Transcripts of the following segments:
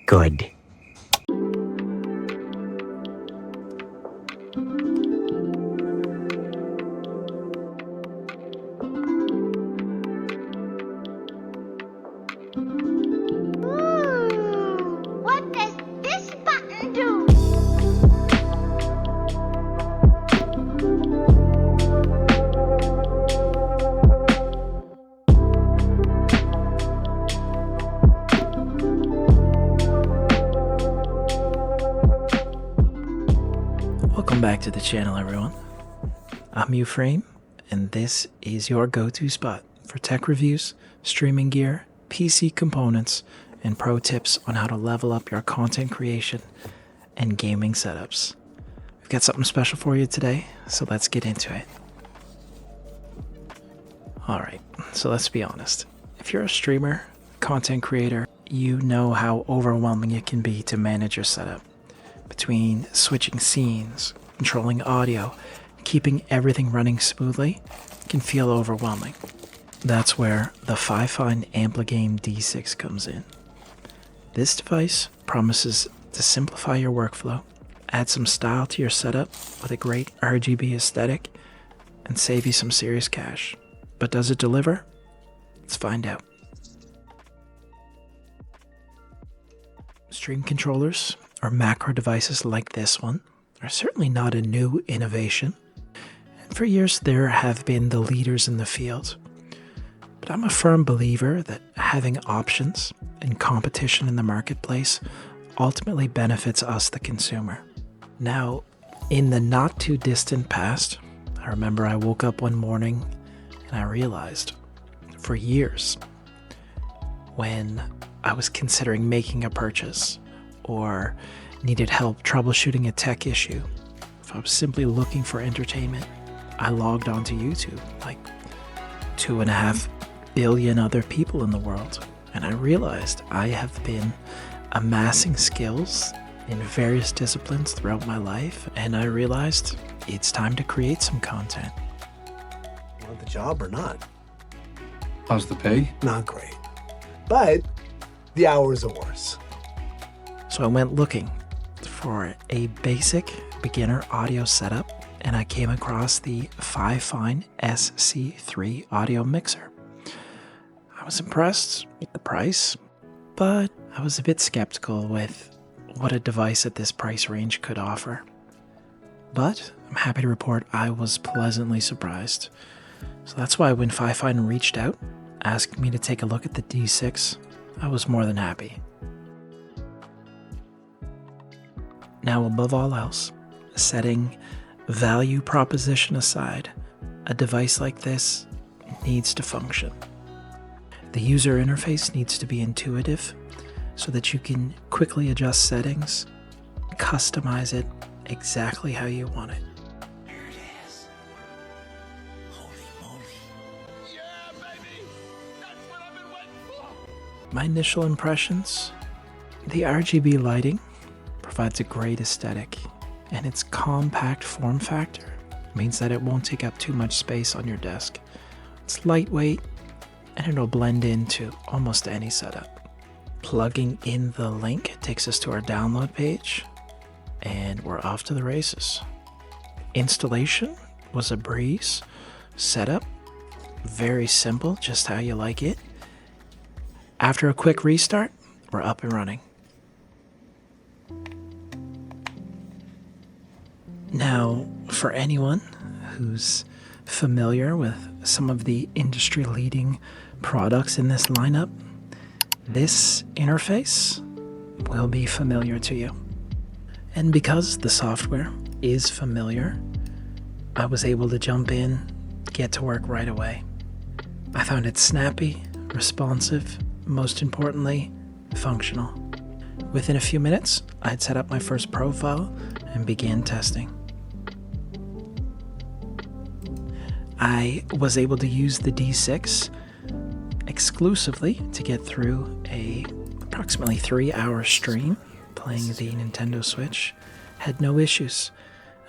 Good. What does this button do? Welcome back to the channel, everyone. I'm Euphrame, and this is your go-to spot for tech reviews, streaming gear, PC components, and pro tips on how to level up your content creation and gaming setups. We've got something special for you today, so let's get into it. Alright, so let's be honest. If you're a streamer, content creator, you know how overwhelming it can be to manage your setup. Between switching scenes, controlling audio, keeping everything running smoothly can feel overwhelming. That's where the FIFINE AmpliGame D6 comes in. This device promises to simplify your workflow, add some style to your setup with a great RGB aesthetic, and save you some serious cash. But does it deliver? Let's find out. Stream controllers, or macro devices like this one, are certainly not a new innovation. And for years there have been the leaders in the field. But I'm a firm believer that having options and competition in the marketplace ultimately benefits us, the consumer. Now, in the not too distant past, I remember I woke up one morning and I realized for years when I was considering making a purchase or needed help troubleshooting a tech issue, if I was simply looking for entertainment, I logged onto YouTube, like 2.5 billion other people in the world, and I realized I have been amassing skills in various disciplines throughout my life, and I realized it's time to create some content. Want the job or not? How's the pay? Not great. But the hours are worse. So I went looking for a basic beginner audio setup, and I came across the FIFINE SC3 audio mixer. I was impressed with the price, but I was a bit skeptical with what a device at this price range could offer. But I'm happy to report I was pleasantly surprised. So that's why when FIFINE reached out, asked me to take a look at the D6, I was more than happy. Now, above all else, setting value proposition aside, a device like this needs to function. The user interface needs to be intuitive so that you can quickly adjust settings, customize it exactly how you want it. There it is. Holy moly. Yeah, baby! That's what I've been waiting for! My initial impressions: the RGB lighting provides a great aesthetic, and its compact form factor means that it won't take up too much space on your desk. It's lightweight, and it'll blend into almost any setup. Plugging in the link takes us to our download page, and we're off to the races. Installation was a breeze. Setup, very simple, just how you like it. After a quick restart, we're up and running. Now, for anyone who's familiar with some of the industry-leading products in this lineup, this interface will be familiar to you. And because the software is familiar, I was able to jump in, get to work right away. I found it snappy, responsive, most importantly, functional. Within a few minutes, I'd set up my first profile and began testing. I was able to use the D6 exclusively to get through a approximately 3-hour stream playing the Nintendo Switch. Had no issues.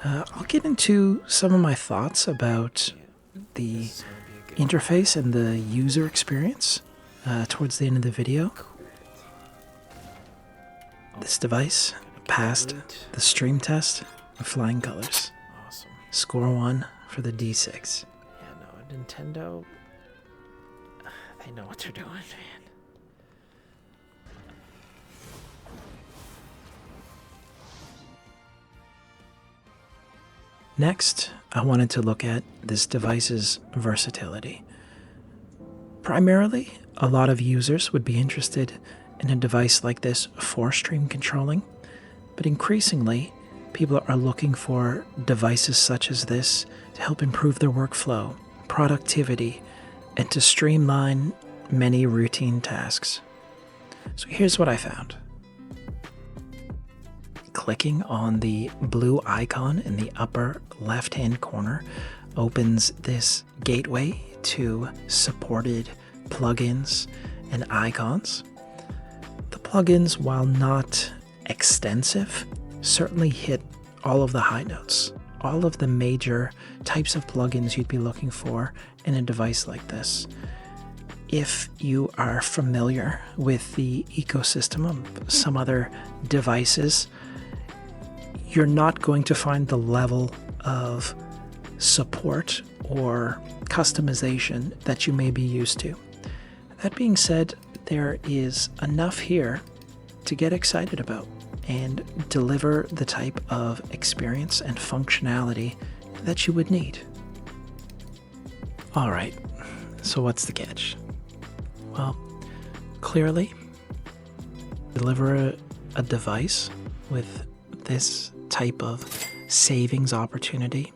I'll get into some of my thoughts about the interface and the user experience towards the end of the video. This device passed the stream test with flying colors. Awesome. Score 1 for the D6. Yeah, no, Nintendo, they know what they're doing, man. Next, I wanted to look at this device's versatility. Primarily, a lot of users would be interested in a device like this for stream controlling, but increasingly, people are looking for devices such as this to help improve their workflow, productivity, and to streamline many routine tasks. So here's what I found. Clicking on the blue icon in the upper left-hand corner opens this gateway to supported plugins and icons. The plugins, while not extensive, certainly hit all of the high notes, all of the major types of plugins you'd be looking for in a device like this. If you are familiar with the ecosystem of some other devices, you're not going to find the level of support or customization that you may be used to. That being said, there is enough here to get excited about and deliver the type of experience and functionality that you would need. All right, so what's the catch? Well, clearly, deliver a device with this type of savings opportunity,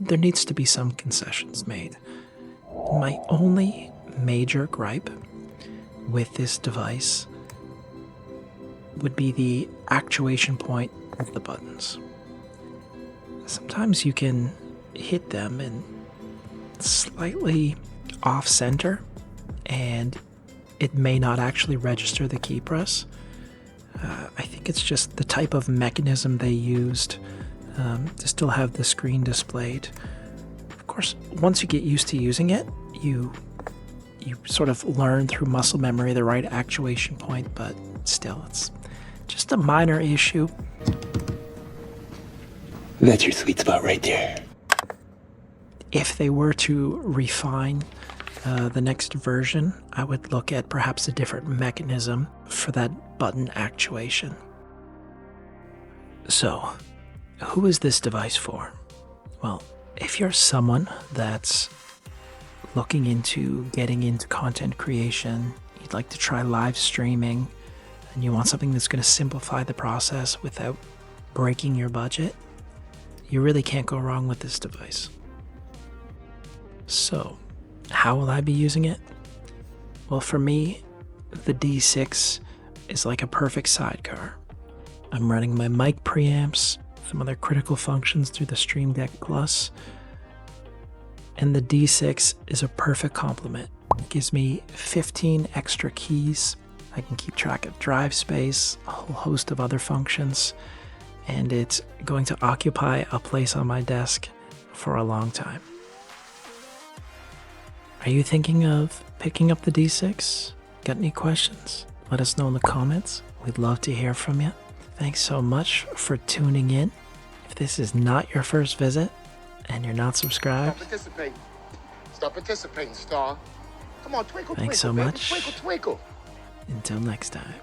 there needs to be some concessions made. My only major gripe with this device would be the actuation point of the buttons. Sometimes you can hit them in slightly off center and it may not actually register the key press. I think it's just the type of mechanism they used to still have the screen displayed. Of course, once you get used to using it, you sort of learn through muscle memory the right actuation point, but still, it's just a minor issue. That's your sweet spot right there. If they were to refine the next version, I would look at perhaps a different mechanism for that button actuation. So, who is this device for? Well, if you're someone that's looking into getting into content creation, you'd like to try live streaming, and you want something that's going to simplify the process without breaking your budget, you really can't go wrong with this device. So, how will I be using it? Well, for me, the D6 is like a perfect sidecar. I'm running my mic preamps, some other critical functions through the Stream Deck Plus, and the D6 is a perfect complement. It gives me 15 extra keys. I can keep track of drive space, a whole host of other functions, and it's going to occupy a place on my desk for a long time. Are you thinking of picking up the D6? Got any questions? Let us know in the comments. We'd love to hear from you. Thanks so much for tuning in. If this is not your first visit and you're not subscribed, Stop participating, Star. Come on, twinkle, thanks twinkle, so baby. much. Twinkle, twinkle. Until next time.